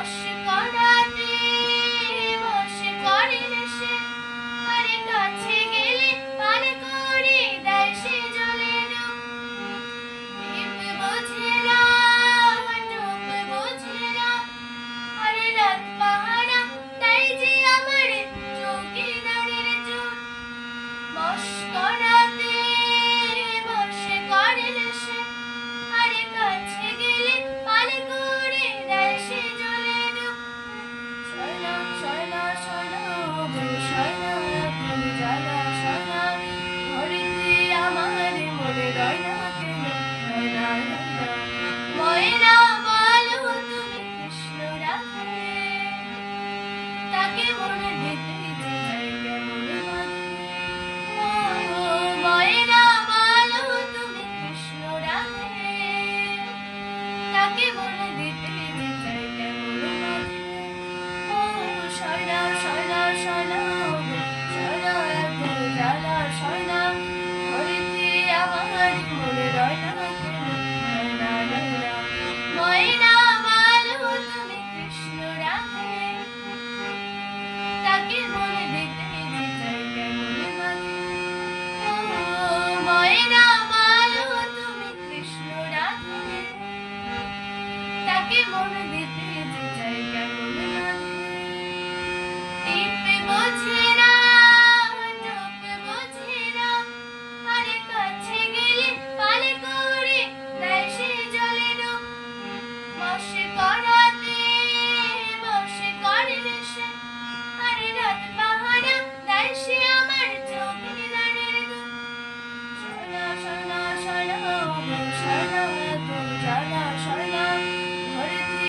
বশ করাতে বশ করিলে সে, আরে কাছে গেলে পার করে দেয় সে জলে ডুব। টিপ বোঝে না, টুপ বোঝে না, আরে রাত পাহারা তাই যে আমার চৌকিদারের জোর। বশ করাতে বশ করিলে সে, আরে কাছে গেলে পার করে দেয় সে জলে ডুব। শয়না শয়না শয়না গো শয়না, তুমি জ্বালা শয়না, ঘরেতে আমার মনে রয় না কেন। রয়না রয়না ময়না বলো তুমি কৃষ্ণ রাধে, তাকে মনে দিতে যে চাই কেমন বাধে। ও ময়না বলো তুমি কৃষ্ণ রাধে, তাকে মনে দিতে যে চাই কেমন বাধে। ও শয়না শয়না শয়না গো শয়না, এত জ্বালা শয়না, ঘরেতে আমার মনে রয় না কেন। রয়না রয়না ময়না বলো তুমি কৃষ্ণ রাধে, তাকে মনে দিতে যে চাই কেমন বাধে। ও ময়না বলো তুমি কৃষ্ণ রাধে, তাকে মনে